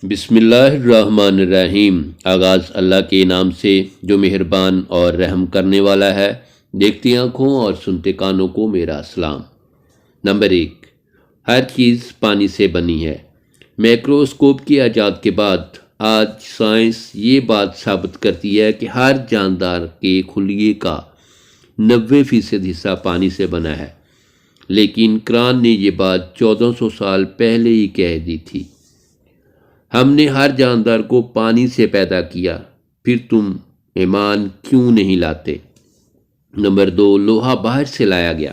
بسم اللہ الرحمن الرحیم۔ آغاز اللہ کے نام سے جو مہربان اور رحم کرنے والا ہے۔ دیکھتی آنکھوں اور سنتے کانوں کو میرا سلام۔ نمبر 1، ہر چیز پانی سے بنی ہے۔ مائکروسکوپ کی ایجاد کے بعد آج سائنس یہ بات ثابت کرتی ہے کہ ہر جاندار کے خلیے کا 90% حصہ پانی سے بنا ہے، لیکن قرآن نے یہ بات 1400 سال پہلے ہی کہہ دی تھی۔ ہم نے ہر جاندار کو پانی سے پیدا کیا، پھر تم ایمان کیوں نہیں لاتے؟ نمبر 2، لوہا باہر سے لایا گیا۔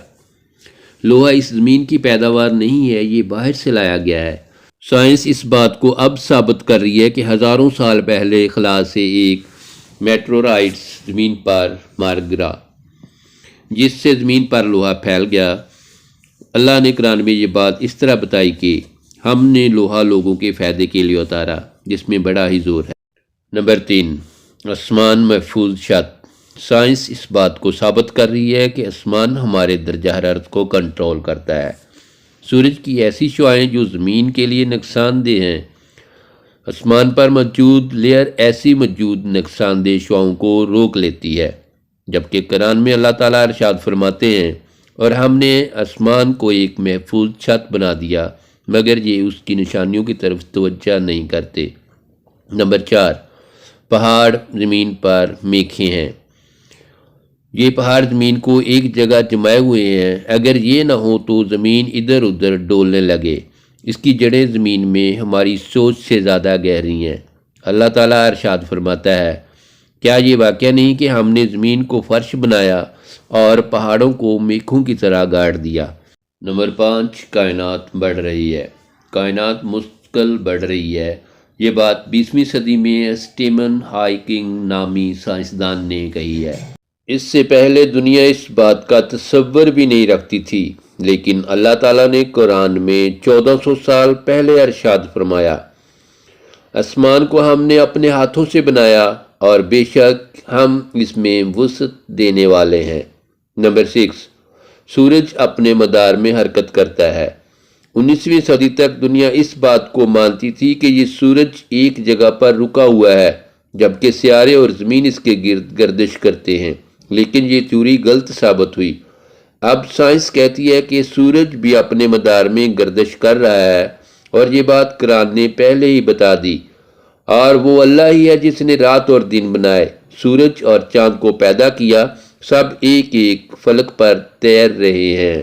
لوہا اس زمین کی پیداوار نہیں ہے، یہ باہر سے لایا گیا ہے۔ سائنس اس بات کو اب ثابت کر رہی ہے کہ ہزاروں سال پہلے خلا سے ایک میٹرورائٹ زمین پر مار گرا، جس سے زمین پر لوہا پھیل گیا۔ اللہ نے قرآن میں یہ بات اس طرح بتائی کہ ہم نے لوہا لوگوں کے فائدے کے لیے اتارا، جس میں بڑا ہی زور ہے۔ نمبر 3، آسمان محفوظ چھت۔ سائنس اس بات کو ثابت کر رہی ہے کہ آسمان ہمارے درجہ حرارت کو کنٹرول کرتا ہے۔ سورج کی ایسی شعاعیں جو زمین کے لیے نقصان دہ ہیں، آسمان پر موجود لیئر ایسی موجود نقصان دہ شعاؤں کو روک لیتی ہے۔ جبکہ قرآن میں اللہ تعالیٰ ارشاد فرماتے ہیں، اور ہم نے آسمان کو ایک محفوظ چھت بنا دیا، مگر یہ اس کی نشانیوں کی طرف توجہ نہیں کرتے۔ نمبر 4، پہاڑ زمین پر میخیں ہیں۔ یہ پہاڑ زمین کو ایک جگہ جمائے ہوئے ہیں، اگر یہ نہ ہو تو زمین ادھر ادھر ڈولنے لگے۔ اس کی جڑیں زمین میں ہماری سوچ سے زیادہ گہری ہیں۔ اللہ تعالیٰ ارشاد فرماتا ہے، کیا یہ واقعہ نہیں کہ ہم نے زمین کو فرش بنایا اور پہاڑوں کو میخوں کی طرح گاڑ دیا؟ نمبر 5، کائنات بڑھ رہی ہے۔ کائنات مستقل بڑھ رہی ہے۔ یہ بات 20ویں صدی میں اسٹیمن ہاکنگ نامی سائنسدان نے کہی ہے۔ اس سے پہلے دنیا اس بات کا تصور بھی نہیں رکھتی تھی، لیکن اللہ تعالیٰ نے قرآن میں 1400 سال پہلے ارشاد فرمایا، آسمان کو ہم نے اپنے ہاتھوں سے بنایا اور بے شک ہم اس میں وسعت دینے والے ہیں۔ نمبر 6، سورج اپنے مدار میں حرکت کرتا ہے۔ 19ویں صدی تک دنیا اس بات کو مانتی تھی کہ یہ سورج ایک جگہ پر رکا ہوا ہے، جبکہ سیارے اور زمین اس کے گرد گردش کرتے ہیں، لیکن یہ تھیوری غلط ثابت ہوئی۔ اب سائنس کہتی ہے کہ سورج بھی اپنے مدار میں گردش کر رہا ہے، اور یہ بات قرآن نے پہلے ہی بتا دی۔ اور وہ اللہ ہی ہے جس نے رات اور دن بنائے، سورج اور چاند کو پیدا کیا، سب ایک ایک فلک پر تیر رہے ہیں۔